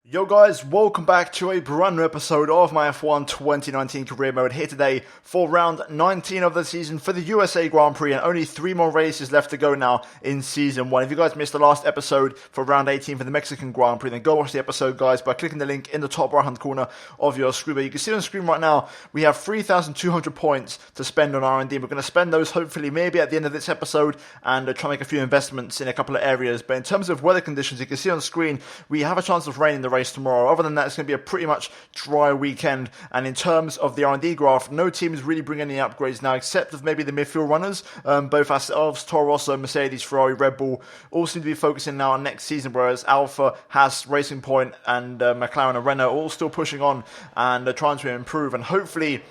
Yo guys, welcome back to a brand new episode of my F1 2019 career mode here today for round 19 of the season for the USA Grand Prix, and only 3 more races left to go now in season 1. If you guys missed the last episode for round 18 for the Mexican Grand Prix, then go watch the episode, guys, by clicking the link in the top right hand corner of your screen. But you can see on the screen right now we have 3,200 points to spend on R&D. We're going to spend those hopefully maybe at the end of this episode and try to make a few investments in a couple of areas. But in terms of weather conditions, you can see on the screen we have a chance of rain in the race tomorrow. Other than that, it's going to be a pretty much dry weekend. And in terms of the R&D graph, no team is really bringing any upgrades now, except of maybe the midfield runners. Both ourselves, Toro Rosso, Mercedes, Ferrari, Red Bull, all seem to be focusing now on next season, whereas Alpha, Haas, Racing Point, and McLaren and Renault all still pushing on and trying to improve. And hopefully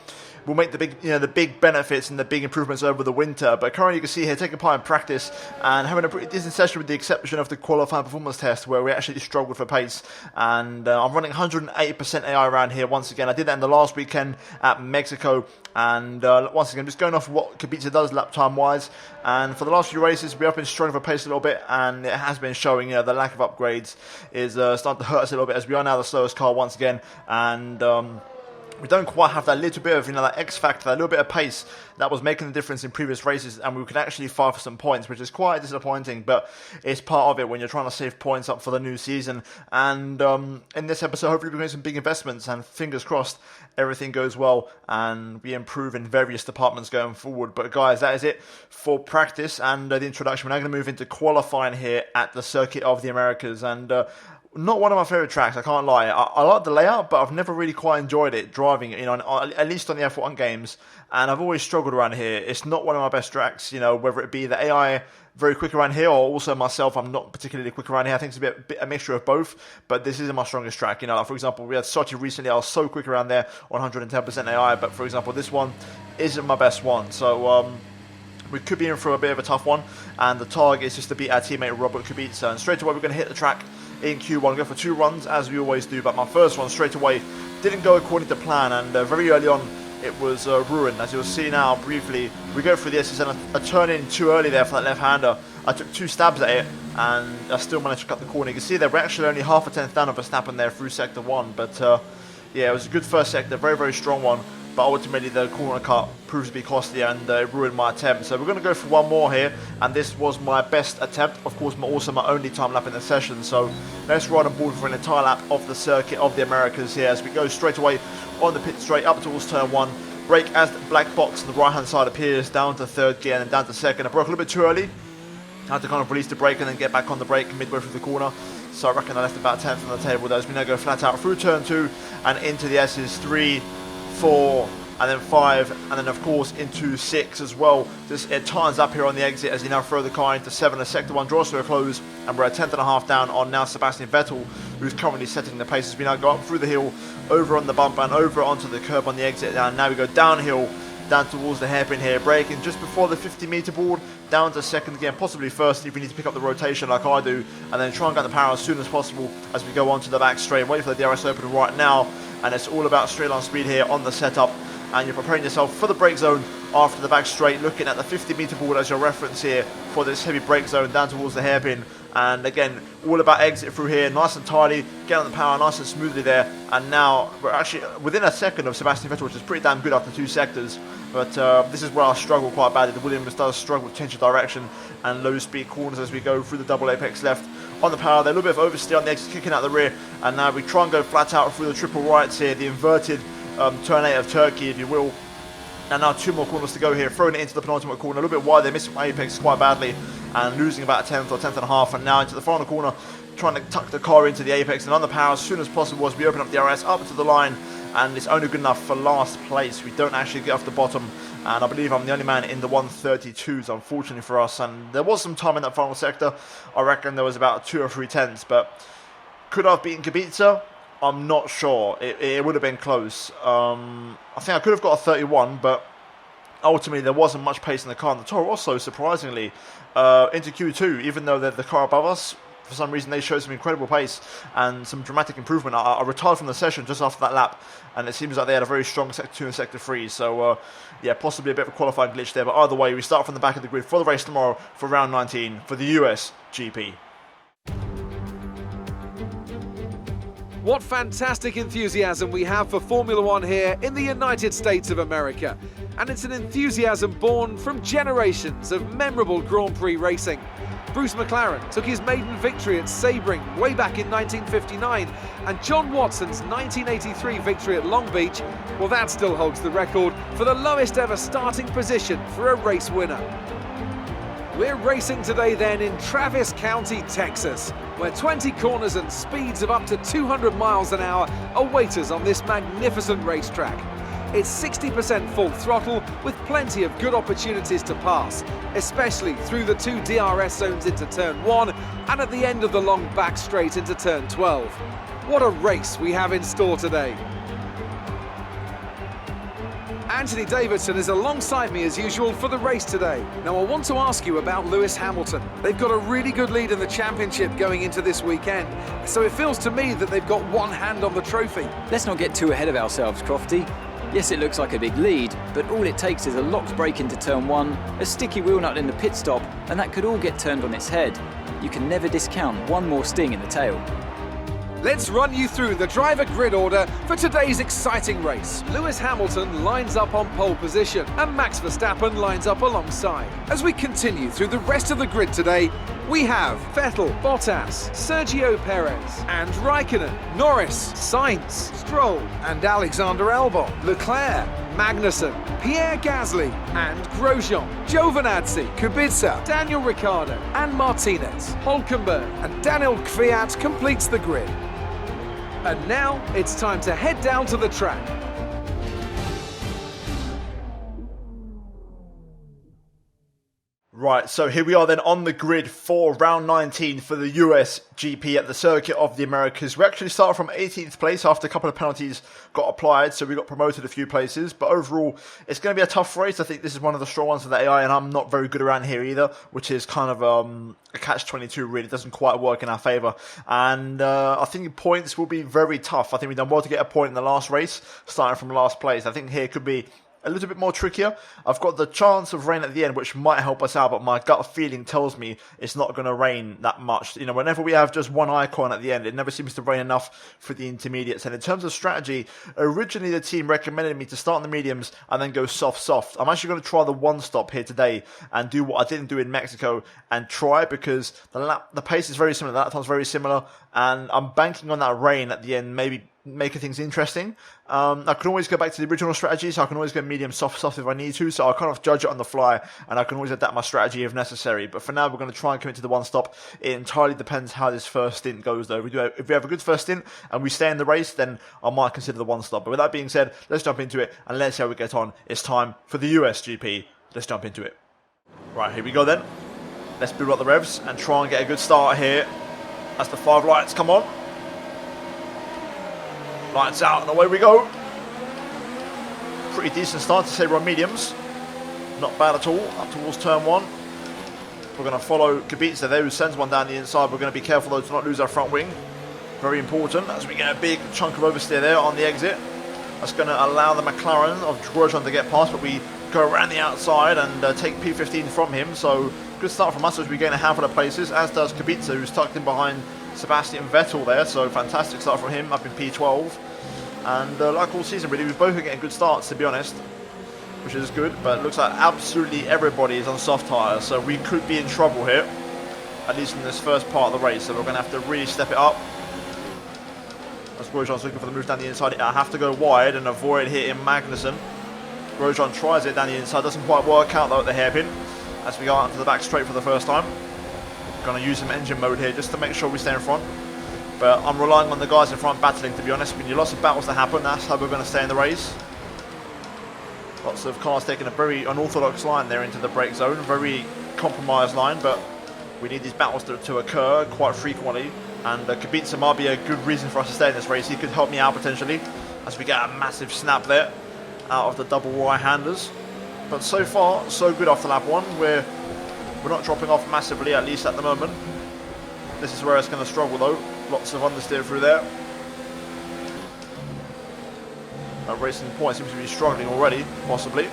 will make the big benefits and the big improvements over the winter. But currently you can see here taking part in practice and having a pretty decent session with the exception of the qualifying performance test where we actually struggled for pace. And I'm running 180% AI around here once again. I did that in the last weekend at Mexico. And once again, just going off what Kubica does lap time wise. And for the last few races, we have been struggling for pace a little bit, and it has been showing. The lack of upgrades is starting to hurt us a little bit, as we are now the slowest car once again. And we don't quite have that little bit of, that X factor, that little bit of pace that was making the difference in previous races, and we could actually fight for some points, which is quite disappointing, but it's part of it when you're trying to save points up for the new season. And in this episode, hopefully we're doing some big investments, and fingers crossed, everything goes well, and we improve in various departments going forward. But guys, that is it for practice and the introduction. We're now going to move into qualifying here at the Circuit of the Americas, and not one of my favourite tracks, I can't lie. I like the layout, but I've never really quite enjoyed it, driving it, at least on the F1 games. And I've always struggled around here. It's not one of my best tracks, whether it be the AI very quick around here, or also myself, I'm not particularly quick around here. I think it's a mixture of both, but this isn't my strongest track. For example, we had Sochi recently. I was so quick around there, 110% AI, but for example, this one isn't my best one. So we could be in for a bit of a tough one, and the target is just to beat our teammate Robert Kubica. And straight away, we're going to hit the track in Q1, go for 2 runs as we always do, but my first one straight away didn't go according to plan, and very early on it was ruined. As you'll see now briefly, we go through the S's and I turn in too early there for that left-hander. I took 2 stabs at it and I still managed to cut the corner. You can see there we're actually only half a tenth down of Verstappen there through sector 1, but yeah, it was a good first sector, very, very strong one. But ultimately the corner cut proves to be costly and it ruined my attempt. So we're going to go for one more here, and this was my best attempt, of course also my only time lap in the session. So let's ride on board for an entire lap of the Circuit of the Americas here as we go straight away on the pit straight up towards turn 1. Brake as the black box on the right hand side appears, down to 3rd gear and then down to 2nd. I broke a little bit too early. I had to kind of release the brake and then get back on the brake midway through the corner. So I reckon I left about 10th on the table there as we now go flat out through turn 2 and into the S's 3, 4 and then 5, and then of course into 6 as well. It tightens up here on the exit as you now throw the car into 7 as sector 1 draws to a close, and we're a tenth and a half down on now Sebastian Vettel, who's currently setting the pace as we now go up through the hill, over on the bump and over onto the curb on the exit. And now we go downhill, down towards the hairpin here, braking just before the 50-meter board, down to 2nd again, possibly 1st if we need to pick up the rotation like I do, and then try and get the power as soon as possible as we go onto the back straight. Wait for the DRS open right now, and it's all about straight line speed here on the setup. And you're preparing yourself for the brake zone after the back straight, looking at the 50-meter board as your reference here for this heavy brake zone down towards the hairpin. And again, all about exit through here, nice and tidy, get on the power nice and smoothly there. And now we're actually within a second of Sebastian Vettel, which is pretty damn good after 2 sectors. But this is where I struggle quite badly. The Williams does struggle with change of direction and low speed corners as we go through the double apex left on the power there. A little bit of oversteer on the exit, kicking out the rear. And now we try and go flat out through the triple rights here, the inverted turn 8 of Turkey, if you will. And now 2 more corners to go here, throwing it into the penultimate corner, a little bit wide. They're missing my apex quite badly and losing about a 10th or 10th and a half. And now into the final corner, trying to tuck the car into the apex and on the power as soon as possible as we open up the RS up to the line. And it's only good enough for last place. We don't actually get off the bottom, and I believe I'm the only man in the 132s, unfortunately for us. And there was some time in that final sector. I reckon there was about 2 or 3 tenths, but could I have beaten Kubica? I'm not sure. It would have been close. I think I could have got a 31, but ultimately there wasn't much pace in the car. And the Toro Rosso, surprisingly, into Q2, even though they're the car above us, for some reason they showed some incredible pace and some dramatic improvement. I retired from the session just after that lap, and it seems like they had a very strong Sector 2 and Sector 3. So, yeah, possibly a bit of a qualifying glitch there. But either way, we start from the back of the grid for the race tomorrow for round 19 for the US GP. What fantastic enthusiasm we have for Formula One here in the United States of America. And it's an enthusiasm born from generations of memorable Grand Prix racing. Bruce McLaren took his maiden victory at Sebring way back in 1959, and John Watson's 1983 victory at Long Beach, well, that still holds the record for the lowest ever starting position for a race winner. We're racing today then in Travis County, Texas, where 20 corners and speeds of up to 200 miles an hour await us on this magnificent racetrack. It's 60% full throttle with plenty of good opportunities to pass, especially through the two DRS zones into turn 1 and at the end of the long back straight into turn 12. What a race we have in store today. Anthony Davidson is alongside me as usual for the race today. Now I want to ask you about Lewis Hamilton. They've got a really good lead in the championship going into this weekend, so it feels to me that they've got one hand on the trophy. Let's not get too ahead of ourselves, Crofty. Yes, it looks like a big lead, but all it takes is a locked brake into turn 1, a sticky wheel nut in the pit stop, and that could all get turned on its head. You can never discount one more sting in the tail. Let's run you through the driver grid order for today's exciting race. Lewis Hamilton lines up on pole position and Max Verstappen lines up alongside. As we continue through the rest of the grid today, we have Vettel, Bottas, Sergio Perez and Raikkonen, Norris, Sainz, Stroll and Alexander Albon, Leclerc, Magnussen, Pierre Gasly and Grosjean, Giovinazzi, Kubica, Daniel Ricciardo and Martinez, Hülkenberg and Daniel Kvyat completes the grid. And now it's time to head down to the track. Right, so here we are then on the grid for round 19 for the US GP at the Circuit of the Americas. We actually started from 18th place after a couple of penalties got applied, so we got promoted a few places. But overall, it's going to be a tough race. I think this is one of the strong ones for the AI, and I'm not very good around here either, which is kind of a catch-22 really. It doesn't quite work in our favour. And I think points will be very tough. I think we've done well to get a point in the last race, starting from last place. I think here could be a little bit more trickier. I've got the chance of rain at the end, which might help us out, but my gut feeling tells me it's not going to rain that much. You know, whenever we have just one icon at the end, it never seems to rain enough for the intermediates. And in terms of strategy, originally the team recommended me to start on the mediums and then go soft. I'm actually going to try the one stop here today and do what I didn't do in Mexico and try, because the pace is very similar, the lap time's very similar, and I'm banking on that rain at the end, maybe making things interesting. I can always go back to the original strategy, so I can always go medium soft if I need to, so I'll kind of judge it on the fly, and I can always adapt my strategy if necessary. But for now, we're going to try and commit to the one stop. It entirely depends how this first stint goes, though. If we have a good first stint and we stay in the race, then I might consider the one stop. But with that being said, let's jump into it and let's see how we get on. It's time for the US GP. Let's jump into it. Right, here we go then. Let's build up the revs and try and get a good start here as the 5 lights come on. Lights out and away we go. Pretty decent start to say we're on mediums. Not bad at all, up towards turn 1. We're going to follow Kubica there, who sends one down the inside. We're going to be careful though to not lose our front wing. Very important as we get a big chunk of oversteer there on the exit. That's going to allow the McLaren of Grosjean to get past, but we go around the outside and take P15 from him. So good start from us as we gain a handful of places, as does Kubica, who's tucked in behind Sebastian Vettel there. So fantastic start from him, up in P12. And like all season really, we've both been getting good starts, to be honest, which is good. But it looks like absolutely everybody is on soft tyres, so we could be in trouble here, at least in this first part of the race. So we're going to have to really step it up. As Grosjean's looking for the move down the inside, I have to go wide and avoid hitting Magnussen. Grosjean tries it down the inside, doesn't quite work out though at the hairpin, as we go out into the back straight for the first time. Going to use some engine mode here just to make sure we stay in front. But I'm relying on the guys in front battling, to be honest. When you lots of battles that happen, that's how we're going to stay in the race. Lots of cars taking a very unorthodox line there into the brake zone. Very compromised line, but we need these battles to occur quite frequently. And Kubica might be a good reason for us to stay in this race. He could help me out potentially, as we get a massive snap there out of the double right-handers. But so far, so good after lap 1. We're not dropping off massively, at least at the moment. This is where it's going to struggle though. Lots of understeer through there. Racing Point seems to be struggling already, possibly.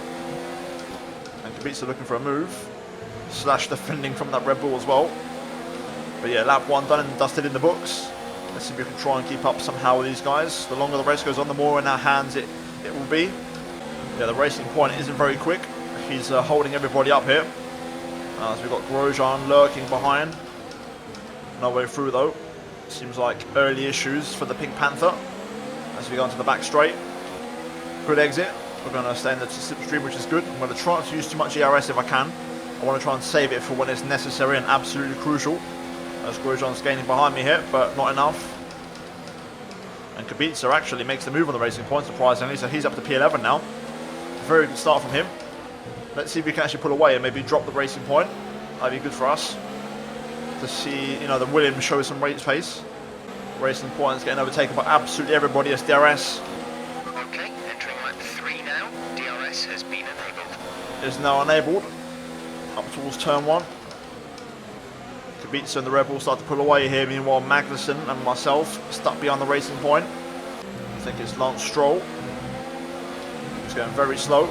And Kubica looking for a move. / defending from that Red Bull as well. But yeah, lap 1 done and dusted in the books. Let's see if we can try and keep up somehow with these guys. The longer the race goes on, the more in our hands it will be. Yeah, the racing point isn't very quick. He's holding everybody up here. So we've got Grosjean lurking behind. No way through though. Seems like early issues for the Pink Panther. As we go into the back straight. Good exit. We're going to stay in the slipstream, which is good. I'm going to try not to use too much ERS if I can. I want to try and save it for when it's necessary and absolutely crucial. As Grosjean's gaining behind me here, but not enough. And Kubica actually makes the move on the racing point, surprisingly, so he's up to P11 now. Very good start from him. Let's see if we can actually pull away and maybe drop the racing point. That'd be good for us. To see, the Williams show some race pace. Racing points getting overtaken by absolutely everybody as DRS. Okay, entering lap 3 now. DRS has been enabled. Is now enabled. Up towards turn 1. Kubica and the Red Bull start to pull away here. Meanwhile, Magnussen and myself stuck behind the racing point. I think it's Lance Stroll. He's going very slow.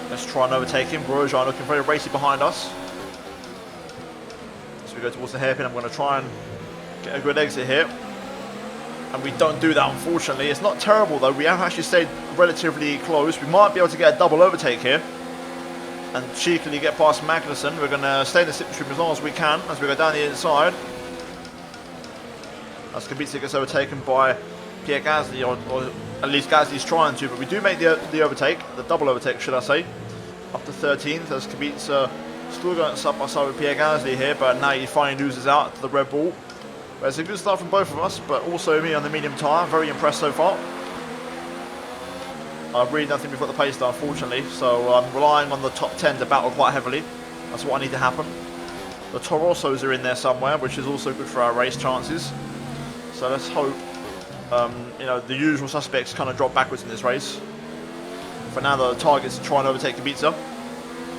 Let's try and overtake him. Grosjean looking very racy behind us. As we go towards the hairpin, I'm going to try and get a good exit here. And we don't do that, unfortunately. It's not terrible, though. We have actually stayed relatively close. We might be able to get a double overtake here. And cheekily get past Magnussen. We're going to stay in the slipstream as long as we can as we go down the inside. As Kubica gets overtaken by Pierre Gasly, or at least Gasly's trying to, but we do make the overtake, the double overtake, should I say, up to 13th as Kubica still going side by side with Pierre Gasly here, but now he finally loses out to the Red Bull. But it's a good start from both of us, but also me on the medium tyre. Very impressed so far. I really don't think we've got the pace there, unfortunately, so I'm relying on the top 10 to battle quite heavily. That's what I need to happen. The Torossos are in there somewhere, which is also good for our race chances. So let's hope, the usual suspects kind of drop backwards in this race. For now, the target's to try and overtake Kubica.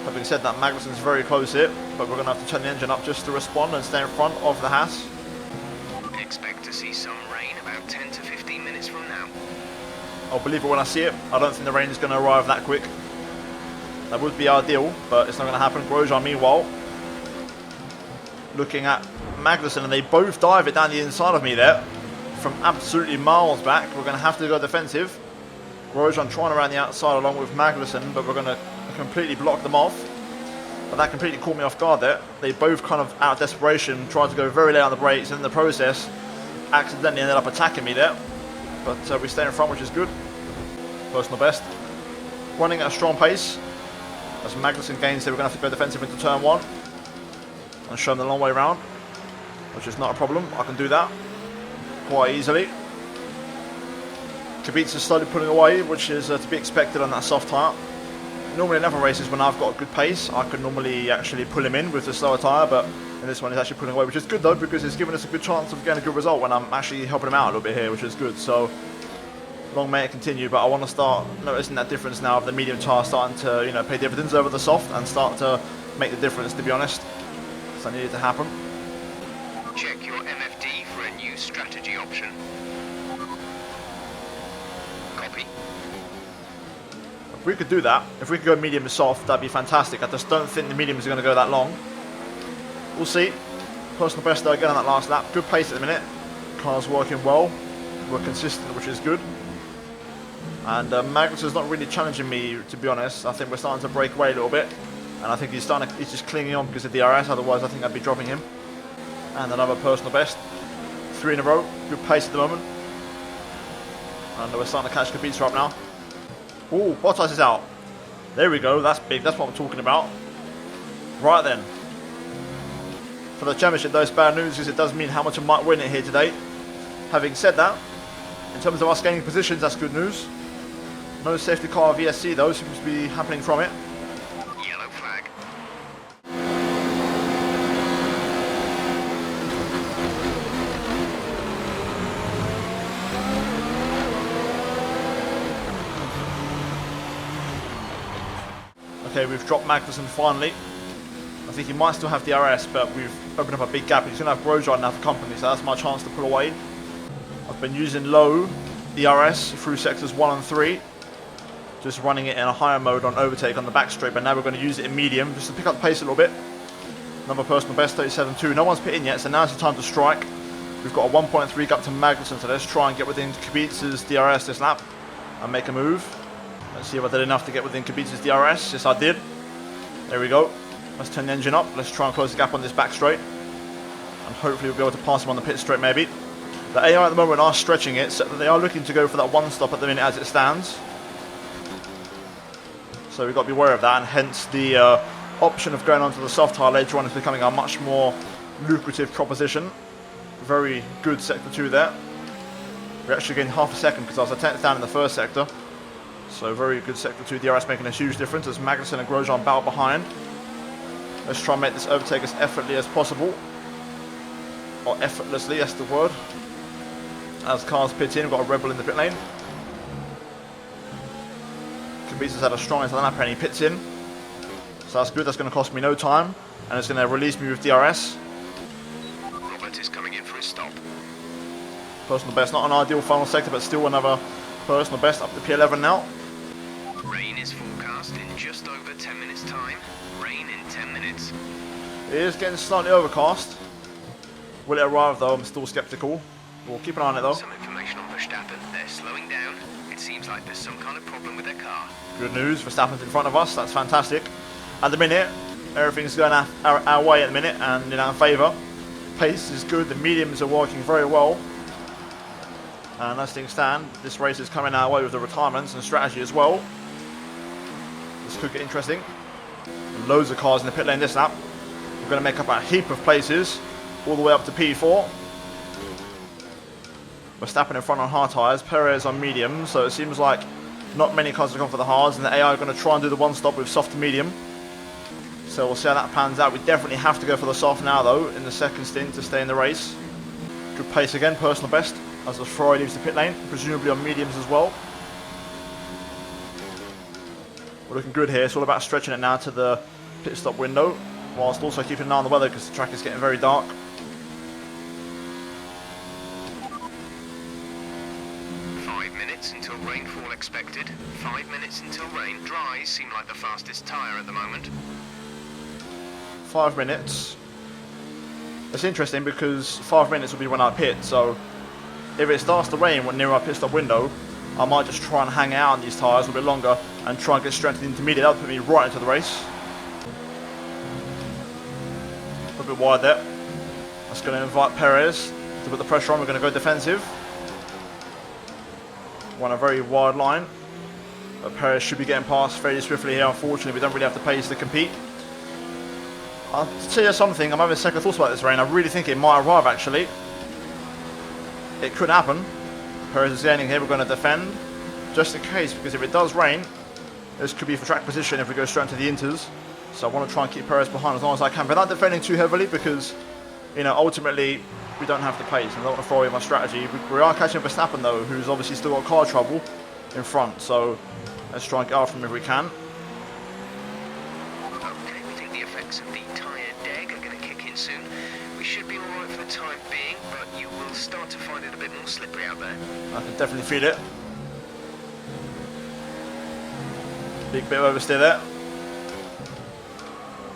Having said that, Magnussen's very close here, but we're going to have to turn the engine up just to respond and stay in front of the Haas. Expect to see some rain about 10 to 15 minutes from now. I'll believe it when I see it. I don't think the rain is going to arrive that quick. That would be ideal, but it's not going to happen. Grosjean, meanwhile, looking at Magnussen, and they both dive it down the inside of me there from absolutely miles back. We're going to have to go defensive. Grosjean trying around the outside along with Magnussen, but we're going to completely block them off. But that completely caught me off guard there. They both kind of, out of desperation, tried to go very late on the brakes, and in the process, accidentally ended up attacking me there. But we stay in front, which is good. Personal best. Running at a strong pace. As Magnussen gains here, we're going to have to go defensive into turn 1. And show them the long way round. Which is not a problem. I can do that quite easily. Kubica slowly pulling away, which is to be expected on that soft tyre. Normally in other races, when I've got a good pace, I could normally actually pull him in with the slower tyre, but in this one he's actually pulling away, which is good though, because it's given us a good chance of getting a good result when I'm actually helping him out a little bit here, which is good. So long may it continue, but I want to start noticing that difference now of the medium tyre starting to pay dividends over the soft and start to make the difference, to be honest. So I need it to happen. Check your MFD for a new strategy option. Copy. If we could do that, if we could go medium to soft, that'd be fantastic. I just don't think the mediums are going to go that long. We'll see. Personal best though again on that last lap. Good pace at the minute. Car's working well. We're consistent, which is good. And Magnussen's not really challenging me, to be honest. I think we're starting to break away a little bit. And I think he's just clinging on because of DRS. Otherwise, I think I'd be dropping him. And another personal best. 3 in a row. Good pace at the moment. And we're starting to catch Kubica up now. Oh, Bottas is out. There we go. That's big. That's what I'm talking about. Right then. For the championship, though, it's bad news because it does mean how much I might win it here today. Having said that, in terms of us gaining positions, that's good news. No safety car VSC, though, seems to be happening from it. Yellow flag. Okay, we've dropped Magnussen finally. I think he might still have DRS, but we've opened up a big gap. He's going to have Grosjean now for company, so that's my chance to pull away. I've been using low DRS through sectors 1 and 3. Just running it in a higher mode on overtake on the back straight, but now we're going to use it in medium just to pick up the pace a little bit. Another personal best, 37.2. No one's pit in yet, so now's the time to strike. We've got a 1.3 gap to Magnussen, so let's try and get within Kubica's DRS this lap and make a move. Let's see if I did enough to get within Kubica's DRS. Yes, I did. There we go. Let's turn the engine up. Let's try and close the gap on this back straight. And hopefully we'll be able to pass him on the pit straight maybe. The AI at the moment are stretching it, so they are looking to go for that one stop at the minute as it stands. So we've got to be aware of that, and hence the option of going onto the soft tyre later on is becoming a much more lucrative proposition. Very good sector 2 there. We're actually getting half a second because I was a 10th down in the first sector. So very good sector 2 DRS, making a huge difference as Magnussen and Grosjean battle behind. Let's try and make this overtake as effortlessly as possible. Or effortlessly, that's the word. As cars pit in, we've got a Rebel in the pit lane. Kubica's had a strong into the lap and he pits in. So that's good, that's going to cost me no time. And it's going to release me with DRS. Robert is coming in for his stop. Personal best, not an ideal final sector, but still another personal best up to P11 now. Rain is forecast in just over 10 minutes time. Rain in 10 minutes. It is getting slightly overcast. Will it arrive though? I'm still skeptical. We'll keep an eye on it though. Some information on Verstappen. They're slowing down. It seems like there's some kind of problem with their car. Good news, Verstappen's in front of us. That's fantastic. At the minute, everything's going our way at the minute and in our favour. Pace is good. The mediums are working very well. And as things stand, this race is coming our way with the retirements and strategy as well. This could get interesting. Loads of cars in the pit lane this lap. We're going to make up a heap of places, all the way up to P4. Verstappen in front on hard tyres, Perez on medium, so it seems like not many cars have gone for the hards, and the AI are going to try and do the one stop with soft to medium. So we'll see how that pans out. We definitely have to go for the soft now though, in the second stint to stay in the race. Good pace again, personal best, as the Ferrari leaves the pit lane, presumably on mediums as well. We're looking good here, it's all about stretching it now to the pit stop window, whilst also keeping an eye on the weather because the track is getting very dark. Until rainfall expected. 5 minutes until rain. Dries seem like the fastest tyre at the moment. 5 minutes. It's interesting because 5 minutes will be when I pit, so if it starts to rain when near our pit stop window, I might just try and hang out on these tyres a bit longer and try and get straight to the intermediate. That'll put me right into the race. A bit wide there. That's going to invite Perez to put the pressure on. We're going to go defensive. On a very wide line, but Perez should be getting past fairly swiftly here. Unfortunately, we don't really have the pace to compete. I'll tell you something, I'm having second thoughts about this rain. I really think it might arrive actually. It could happen. Perez is gaining here, we're going to defend just in case, because if it does rain, this could be for track position if we go straight into the inters. So I want to try and keep Perez behind as long as I can without defending too heavily, because you know, ultimately we don't have the pace. I don't want to throw away my strategy. We are catching Verstappen though, who's obviously still got car trouble in front. So let's try and get after him if we can. Okay, we think the effects of the tyre deg are going to kick in soon. We should be alright for the time being, but you will start to find it a bit more slippery out there. I can definitely feel it. Big bit of oversteer there.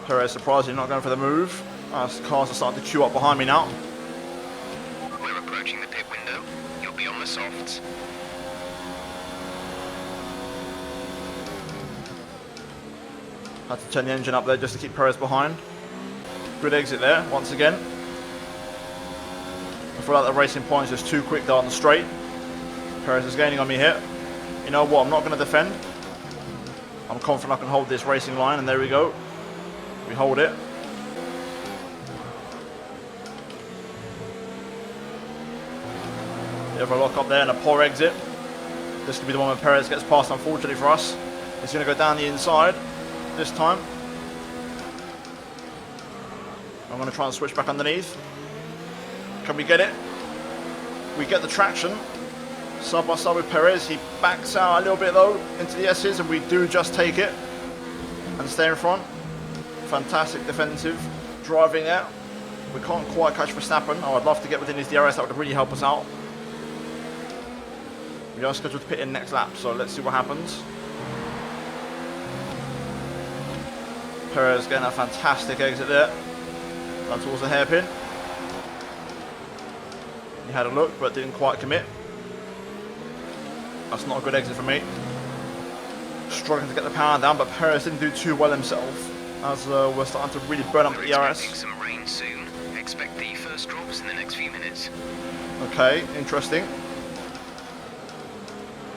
Perez surprisingly not going for the move. As cars are starting to queue up behind me now. We're approaching the pit window. You'll be on the softs. Had to turn the engine up there just to keep Perez behind. Good exit there, once again. I feel like the racing point is just too quick there on the straight. Perez is gaining on me here. You know what, I'm not going to defend. I'm confident I can hold this racing line, and there we go. We hold it. Bit of a lock up there and a poor exit. This could be the one where Perez gets past, unfortunately for us. He's going to go down the inside this time. I'm going to try and switch back underneath. Can we get it? We get the traction. Side by side with Perez. He backs out a little bit though into the S's, and we do just take it and stay in front. Fantastic defensive driving there. We can't quite catch Verstappen. Oh, I'd love to get within his DRS. That would really help us out. We are scheduled to pit in next lap, so let's see what happens. Perez getting a fantastic exit there. Down towards the hairpin. had a look, but didn't quite commit. That's not a good exit for me. Struggling to get the power down, but Perez didn't do too well himself, as we're starting to really burn up the ERS. Some rain soon. Expect the first drops in the next few minutes. Okay, interesting.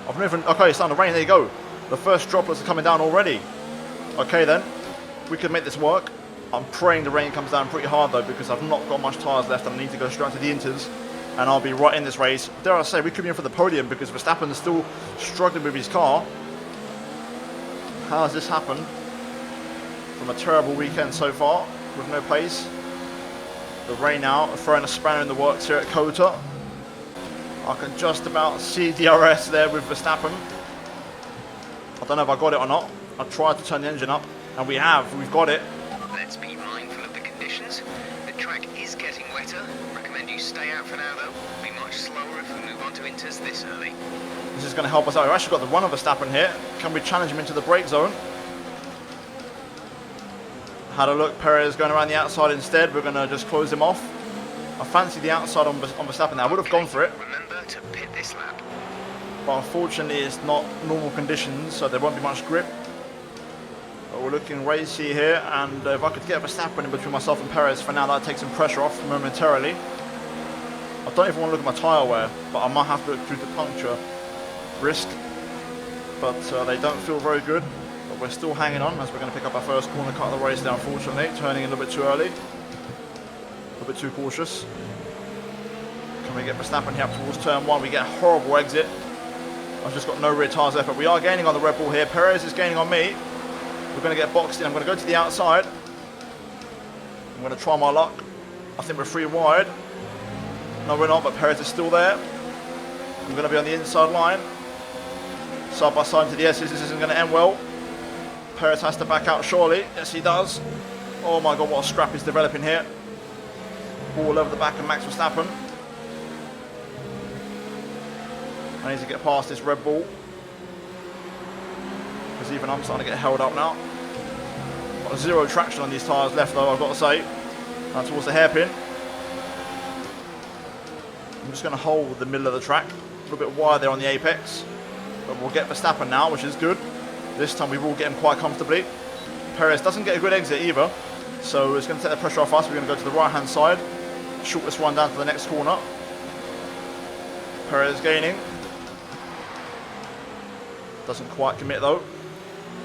Okay, it's starting to rain. There you go. The first droplets are coming down already. Okay then, we could make this work. I'm praying the rain comes down pretty hard though, because I've not got much tyres left and I need to go straight to the inters, and I'll be right in this race. Dare I say, we could be in for the podium because Verstappen is still struggling with his car. How has this happened? From a terrible weekend so far, with no pace. The rain now, throwing a spanner in the works here at Kota. I can just about see DRS there with Verstappen. I don't know if I got it or not. I tried to turn the engine up, and we've got it. Let's be mindful of the conditions. The track is getting wetter. Recommend you stay out for now though. Be much slower if we move on to inters this early. This is going to help us out. We've actually got the run of Verstappen here. Can we challenge him into the brake zone? Had a look, Perez going around the outside instead. We're going to just close him off. I fancy the outside on Verstappen now. I would have gone for it. Remember to pit this lap. But unfortunately it's not normal conditions, so there won't be much grip. But we're looking racy here, and if I could get Verstappen in between myself and Perez for now, that takes some pressure off momentarily. I don't even want to look at my tyre wear, but I might have to look through the puncture risk. But they don't feel very good. But we're still hanging on as we're going to pick up our first corner cut of the race there, unfortunately. Turning a little bit too early. A little bit too cautious. Can we get Verstappen here up towards turn 1? We get a horrible exit. I've just got no rear tyres left, but we are gaining on the Red Bull here. Perez is gaining on me. We're going to get boxed in. I'm going to go to the outside. I'm going to try my luck. I think we're 3 wide. No, we're not, but Perez is still there. I'm going to be on the inside line. Side by side to the S's. This isn't going to end well. Perez has to back out, surely. Yes, he does. Oh my God, what a scrap is developing here. All over the back of Max Verstappen. I need to get past this Red Bull, because even I'm starting to get held up now. Got 0 traction on these tyres left though, I've got to say. And towards the hairpin. I'm just going to hold the middle of the track. A little bit wide there on the apex. But we'll get Verstappen now, which is good. This time we will get him quite comfortably. Perez doesn't get a good exit either, so it's going to take the pressure off us. We're going to go to the right hand side. Shortest run down to the next corner. Perez gaining. Doesn't quite commit though.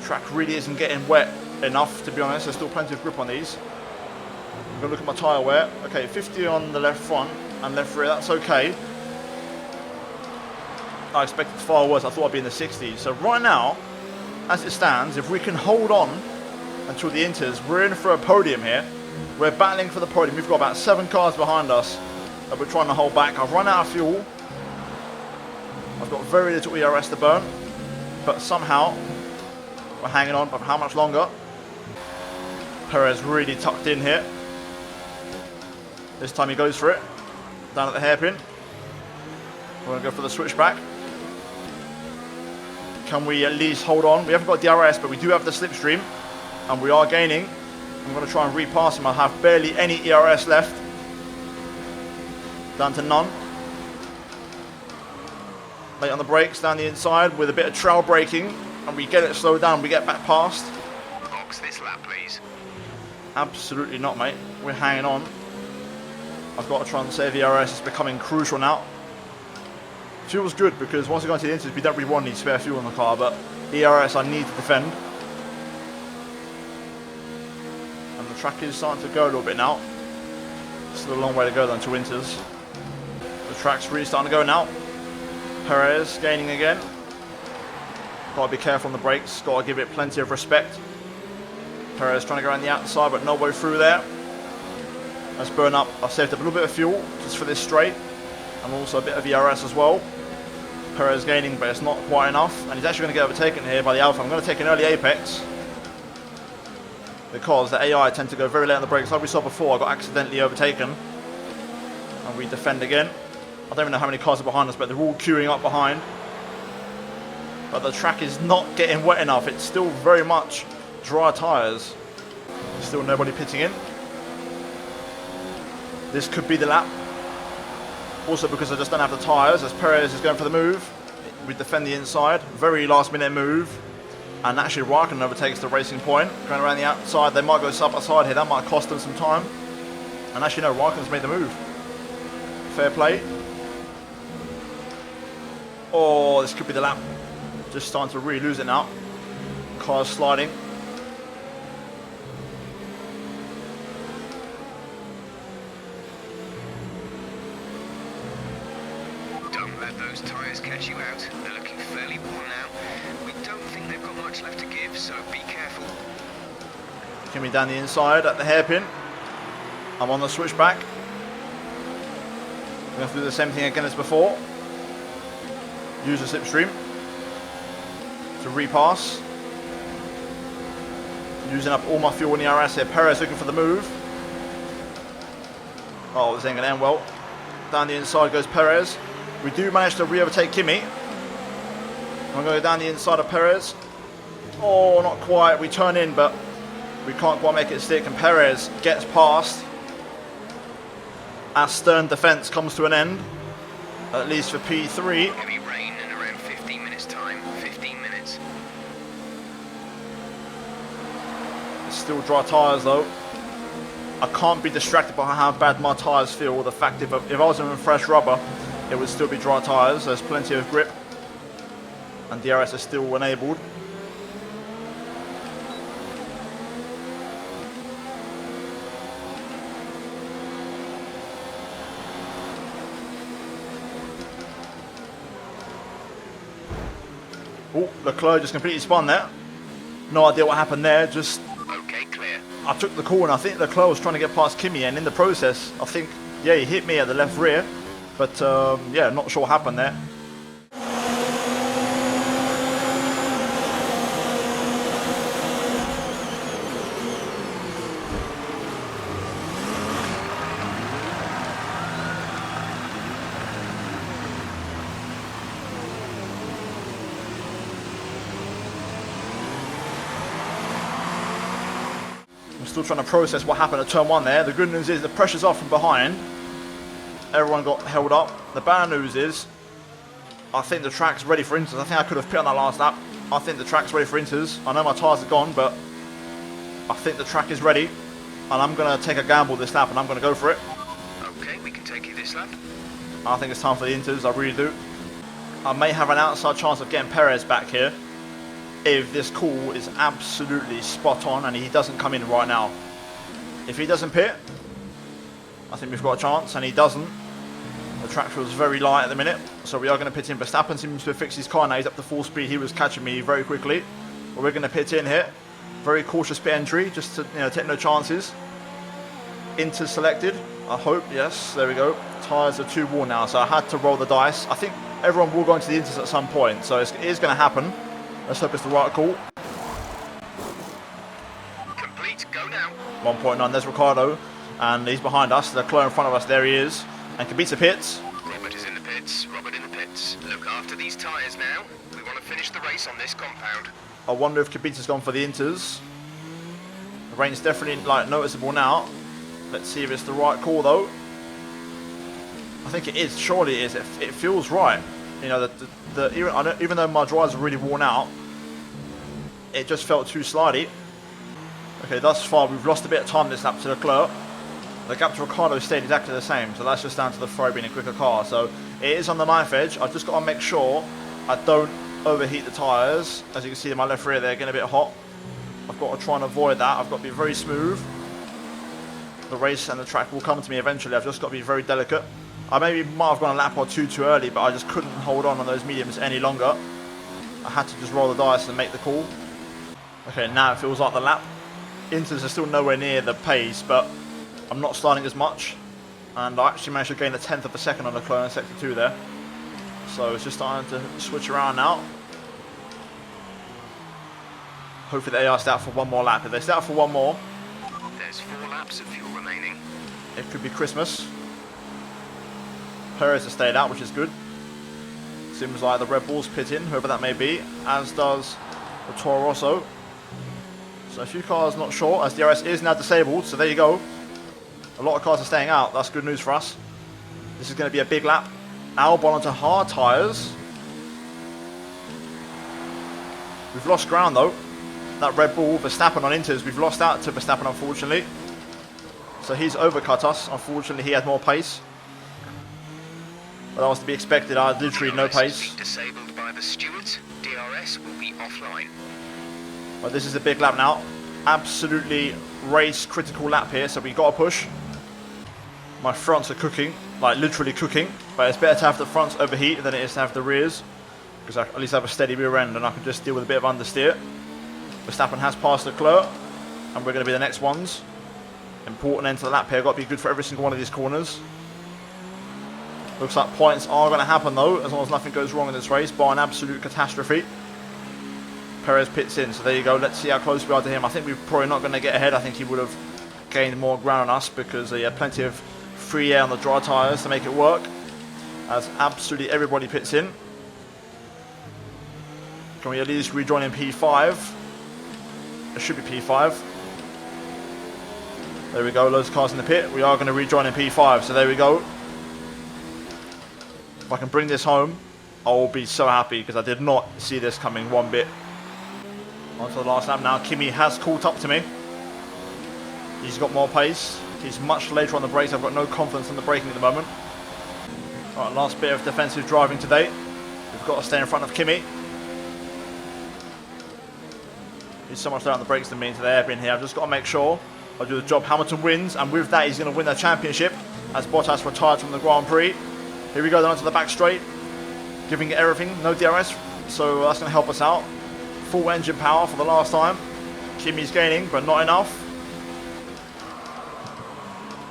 Track really isn't getting wet enough, to be honest. There's still plenty of grip on these. I'm going to look at my tyre wear. Okay, 50 on the left front and left rear, that's okay. I expected far worse. I thought I'd be in the 60s. So right now, as it stands, if we can hold on until the inters, we're in for a podium here. We're battling for the podium. We've got about 7 cars behind us that we're trying to hold back. I've run out of fuel. I've got very little ERS to burn. But somehow, we're hanging on. But for how much longer? Perez really tucked in here. This time he goes for it. Down at the hairpin. We're going to go for the switchback. Can we at least hold on? We haven't got DRS, but we do have the slipstream. And we are gaining. I'm going to try and repass him. I have barely any ERS left. Down to none. Late on the brakes, down the inside with a bit of trail braking, and we get it slowed down, we get back past. Box this lap, please. Absolutely not, mate. We're hanging on. I've got to try and save the ERS. It's becoming crucial now. Fuel's good because once we go into the inters, we don't really want any spare fuel in the car, but ERS I need to defend. And the track is starting to go a little bit now. Still a long way to go though until inters. The track's really starting to go now. Perez gaining again. Got to be careful on the brakes. Got to give it plenty of respect. Perez trying to go around the outside, but no way through there. Let's burn up. I've saved up a little bit of fuel just for this straight, and also a bit of ERS as well. Perez gaining, but it's not quite enough, and he's actually going to get overtaken here by the Alpha. I'm going to take an early apex because the AI tend to go very late on the brakes. Like we saw before, I got accidentally overtaken, and we defend again. I don't even know how many cars are behind us, but they're all queuing up behind. But the track is not getting wet enough. It's still very much dry tyres. Still nobody pitting in. This could be the lap. Also because I just don't have the tyres, as Perez is going for the move. We defend the inside, very last minute move. And actually Raikkonen overtakes the racing point, going around the outside. They might go side by side here, that might cost them some time. And actually no, Raikkonen's made the move. Fair play. Oh, this could be the lap. Just starting to really lose it now. Car's sliding. Don't let those tyres catch you out. They're looking fairly worn now. We don't think they've got much left to give, so be careful. Kimi down the inside at the hairpin. I'm on the switchback. I'm going to do the same thing again as before. Use the slipstream to repass. Using up all my fuel in the RS here. Perez looking for the move. Oh, this ain't going to end well. Down the inside goes Perez. We do manage to re-overtake Kimi. I'm going to go down the inside of Perez. Oh, not quite. We turn in, but we can't quite make it stick. And Perez gets past. Our stern defence comes to an end. At least for P3. Heavy rain in around 15 minutes time. 15 minutes. Still dry tyres though. I can't be distracted by how bad my tyres feel, or the fact if I was in fresh rubber, it would still be dry tyres. There's plenty of grip, and DRS is still enabled. Oh, Leclerc just completely spun there. No idea what happened there, just Okay, clear. I took the corner. I think Leclerc was trying to get past Kimi, and in the process, I think, yeah, he hit me at the left rear. But, yeah, not sure what happened there. Still trying to process what happened at turn 1 there. The good news is the pressure's off from behind. Everyone got held up. The bad news is I think the track's ready for inters. I think I could have pit on that last lap. I think the track's ready for inters. I know my tyres are gone, but I think the track is ready. And I'm going to take a gamble this lap, and I'm going to go for it. Okay, we can take you this lap. I think it's time for the inters. I really do. I may have an outside chance of getting Perez back here if this call is absolutely spot on and he doesn't come in right now. If he doesn't pit, I think we've got a chance, and he doesn't. The track feels very light at the minute, so we are going to pit in. Verstappen seems to have fixed his car now. He's up to full speed. He was catching me very quickly, but we're going to pit in here. Very cautious pit entry, just to take no chances. Inter selected, I hope. Yes, there we go. Tyres are too worn now, so I had to roll the dice. I think everyone will go into the inters at some point, so it is going to happen. Let's hope it's the right call. Complete, go now. 1.9, there's Ricciardo, and he's behind us. Leclerc in front of us, there he is. And Kubica pits. Robert is in the pits, Robert in the pits. Look after these tyres now. We want to finish the race on this compound. I wonder if Kubica's gone for the inters. The rain's definitely noticeable now. Let's see if it's the right call though. I think it is, surely it is. It feels right. Even though my dryers are really worn out, it just felt too slidey. Okay, thus far we've lost a bit of time this lap to Leclerc. The gap to Ricciardo stayed exactly the same, so that's just down to the Ferrari being a quicker car. So it is on the knife edge. I've just got to make sure I don't overheat the tyres. As you can see in my left rear, they're getting a bit hot. I've got to try and avoid that. I've got to be very smooth. The race and the track will come to me eventually. I've just got to be very delicate. I maybe might have gone a lap or two too early, but I just couldn't hold on those mediums any longer. I had to just roll the dice and make the call. Okay, now it feels like the lap. Inters are still nowhere near the pace, but I'm not sliding as much. And I actually managed to gain a tenth of a second on Leclerc in sector 2 there. So it's just starting to switch around now. Hopefully they are stay out for one more lap. If they stay out for one more, There's 4 laps of fuel remaining. it could be Christmas. Perez has stayed out, which is good. Seems like the Red Bulls pit in, whoever that may be, as does the Toro Rosso. So a few cars not sure, as DRS is now disabled, so there you go. A lot of cars are staying out, that's good news for us. This is going to be a big lap. Albon onto hard tyres. We've lost ground though. That Red Bull, Verstappen on Inters, we've lost out to Verstappen unfortunately. So he's overcut us. Unfortunately, he had more pace. But that was to be expected. I had literally no pace. Disabled by the stewards. DRS will be offline. But this is a big lap now. Absolutely race critical lap here, so we got to push. My fronts are cooking, like literally cooking. But it's better to have the fronts overheat than it is to have the rears, because I at least have a steady rear end and I can just deal with a bit of understeer. Verstappen has passed Leclerc, and we're going to be the next ones. Important end to the lap here. Got to be good for every single one of these corners. Looks like points are going to happen though, as long as nothing goes wrong in this race, bar an absolute catastrophe. Perez pits in, so there you go. Let's see how close we are to him. I think we're probably not going to get ahead. I think he would have gained more ground on us because he had plenty of free air on the dry tyres to make it work. As absolutely everybody pits in. Can we at least rejoin in P5? It should be P5. There we go, loads of cars in the pit. We are going to rejoin in P5, so there we go. If I can bring this home, I will be so happy because I did not see this coming one bit. On to the last lap now. Kimi has caught up to me. He's got more pace. He's much later on the brakes. I've got no confidence in the braking at the moment. Alright, last bit of defensive driving today. We've got to stay in front of Kimi. He's so much better on the brakes than me into the hairpin here. I've just got to make sure I do the job. Hamilton wins, and with that he's going to win the championship as Bottas retired from the Grand Prix. Here we go, then onto the back straight. Giving it everything, no DRS, so that's going to help us out. Full engine power for the last time. Kimi's gaining, but not enough.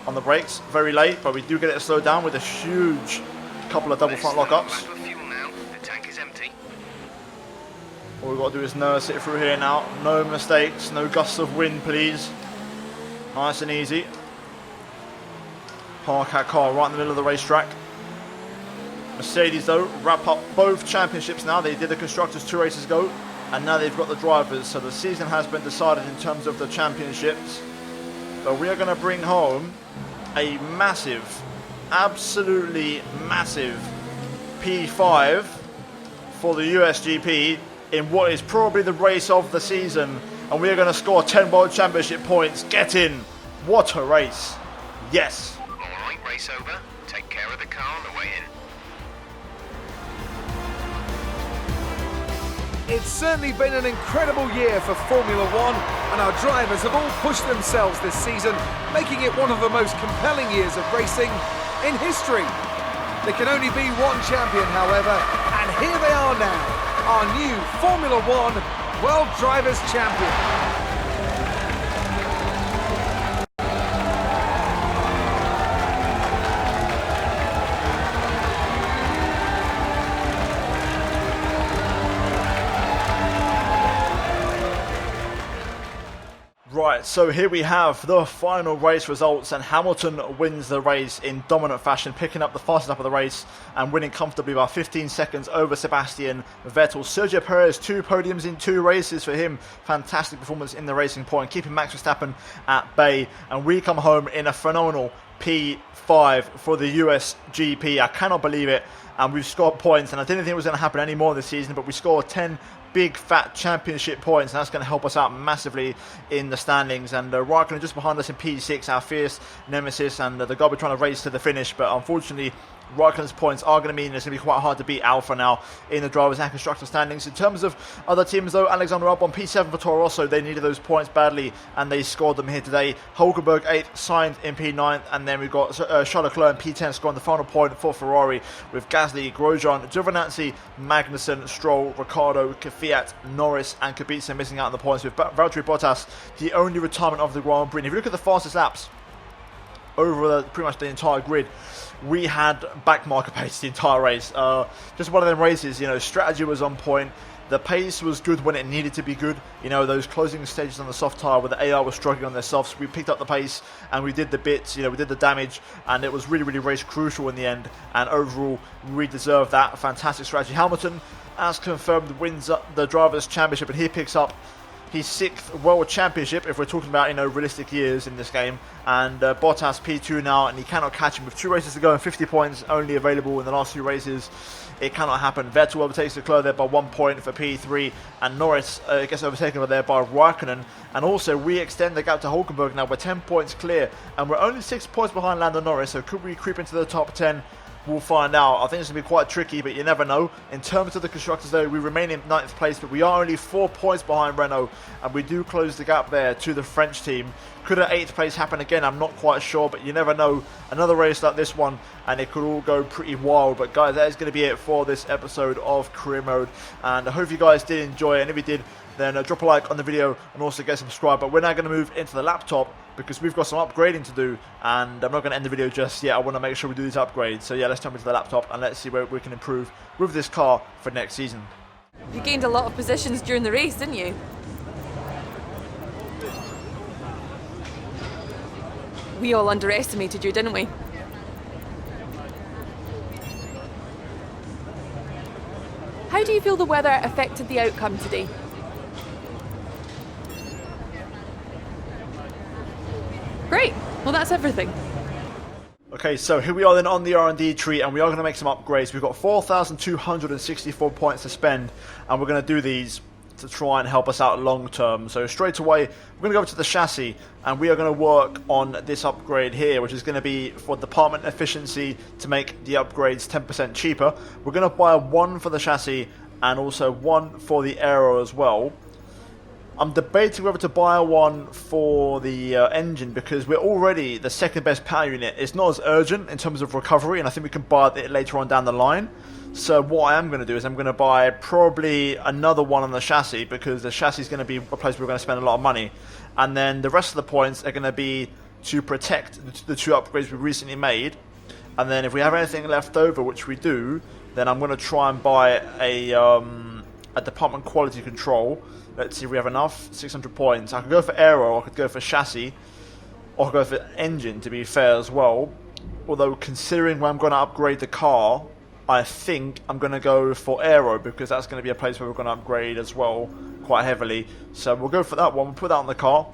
On the brakes, very late, but we do get it slowed down with a huge couple of double front lockups. All we've got to do is nurse it through here now. No mistakes, no gusts of wind, please. Nice and easy. Park our car right in the middle of the racetrack. Mercedes, though, wrap up both championships now. They did the Constructors 2 races ago, and now they've got the drivers. So the season has been decided in terms of the championships. But we are going to bring home a massive, absolutely massive P5 for the USGP in what is probably the race of the season, and we are going to score 10 World Championship points. Get in. What a race. Yes. Alright, race over. Take care of the car on the way in. It's certainly been an incredible year for Formula One, and our drivers have all pushed themselves this season, making it one of the most compelling years of racing in history. There can only be one champion, however, and here they are now. Our new Formula One World Drivers' Champion. Right, so here we have the final race results, and Hamilton wins the race in dominant fashion, picking up the fastest lap of the race and winning comfortably by 15 seconds over Sebastian Vettel. Sergio Perez, 2 podiums in 2 races for him. Fantastic performance in the Racing Point, keeping Max Verstappen at bay. And we come home in a phenomenal P5 for the USGP. I cannot believe it. And we've scored points, and I didn't think it was going to happen any more this season, but we scored 10 big fat championship points, and that's going to help us out massively in the standings. And Raikkonen just behind us in P6, our fierce nemesis, and the guy we're trying to race to the finish. But unfortunately, Raikkonen's points are going to mean it's going to be quite hard to beat Alpha now in the drivers and constructor standings. In terms of other teams though, Alexander Albon P7 for Toro Rosso, they needed those points badly and they scored them here today. Hulkenberg 8th, Sainz in P9th, and then we've got Charles Leclerc in P10 scoring the final point for Ferrari, with Gasly, Grosjean, Giovinazzi, Magnussen, Stroll, Ricciardo, Kvyat, Norris and Kubica missing out on the points, with Valtteri Bottas the only retirement of the Grand Prix. And if you look at the fastest laps over pretty much the entire grid, we had backmarker pace the entire race. Just one of them races, you know, strategy was on point. The pace was good when it needed to be good. You know, those closing stages on the soft tyre where the AR was struggling on their softs, we picked up the pace and we did the bits, you know, we did the damage, and it was really, really race crucial in the end. And overall, we deserved that. Fantastic strategy. Hamilton, as confirmed, wins the Drivers' Championship, and he picks up his 6th World Championship, if we're talking about, realistic years in this game. And Bottas P2 now, and he cannot catch him with 2 races to go and 50 points only available in the last 2 races. It cannot happen. Vettel overtakes Leclerc there by 1 point for P3, and Norris gets overtaken there by Raikkonen. And also, we extend the gap to Hulkenberg now. We're 10 points clear, and we're only 6 points behind Lando Norris, so could we creep into the top 10? We'll find out. I think it's going to be quite tricky, but you never know. In terms of the constructors, though, we remain in 9th place, but we are only 4 points behind Renault, and we do close the gap there to the French team. Could an 8th place happen again? I'm not quite sure, but you never know. Another race like this one, and it could all go pretty wild. But guys, that is going to be it for this episode of Career Mode, and I hope you guys did enjoy it. And if you did, then drop a like on the video and also get subscribed. But we're now going to move into the laptop because we've got some upgrading to do, and I'm not going to end the video just yet. I want to make sure we do these upgrades. So yeah, let's jump into the laptop and let's see where we can improve with this car for next season. You gained a lot of positions during the race, didn't you? We all underestimated you, didn't we? How do you feel the weather affected the outcome today? Great. Well, that's everything. Okay, so here we are then on the R&D tree, and we are going to make some upgrades. We've got 4,264 points to spend, and we're going to do these to try and help us out long term. So straight away, we're going to go to the chassis, and we are going to work on this upgrade here, which is going to be for department efficiency to make the upgrades 10% cheaper. We're going to buy 1 for the chassis and also 1 for the aero as well. I'm debating whether to buy 1 for the engine because we're already the 2nd best power unit. It's not as urgent in terms of recovery, and I think we can buy it later on down the line. So what I am going to do is I'm going to buy probably another 1 on the chassis, because the chassis is going to be a place we're going to spend a lot of money. And then the rest of the points are going to be to protect the 2 upgrades we recently made. And then if we have anything left over, which we do, then I'm going to try and buy a department quality control. Let's see if we have enough. 600 points. I could go for aero, I could go for chassis, or I could go for engine, to be fair as well. Although considering where I'm going to upgrade the car, I think I'm going to go for aero, because that's going to be a place where we're going to upgrade as well quite heavily. So we'll go for that one. We'll put that on the car.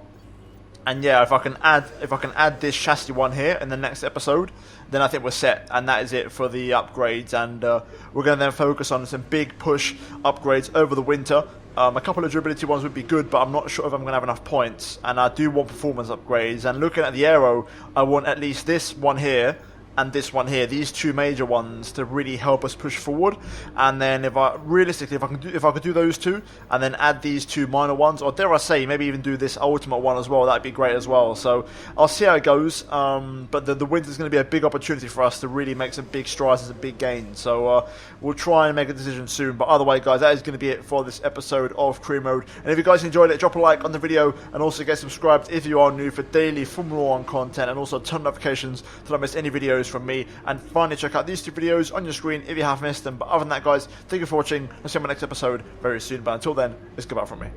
And yeah, if I can add this chassis one here in the next episode, then I think we're set, and that is it for the upgrades. And we're going to then focus on some big push upgrades over the winter. A couple of durability ones would be good, but I'm not sure if I'm going to have enough points. And I do want performance upgrades. And looking at the aero, I want at least this one here and this one here, these 2 major ones, to really help us push forward. And then if I could do those 2 and then add these 2 minor ones, or dare I say maybe even do this ultimate one as well, that'd be great as well. So I'll see how it goes, but the winter is going to be a big opportunity for us to really make some big strides and some big gains. So we'll try and make a decision soon. But otherwise, guys, that is going to be it for this episode of Career Mode. And if you guys enjoyed it, drop a like on the video, and also get subscribed if you are new for daily Formula 1 content, and also turn notifications to not miss any videos from me. And finally, check out these 2 videos on your screen if you have missed them. But other than that, guys, thank you for watching. I'll see you on my next episode very soon. But until then, it's goodbye from me.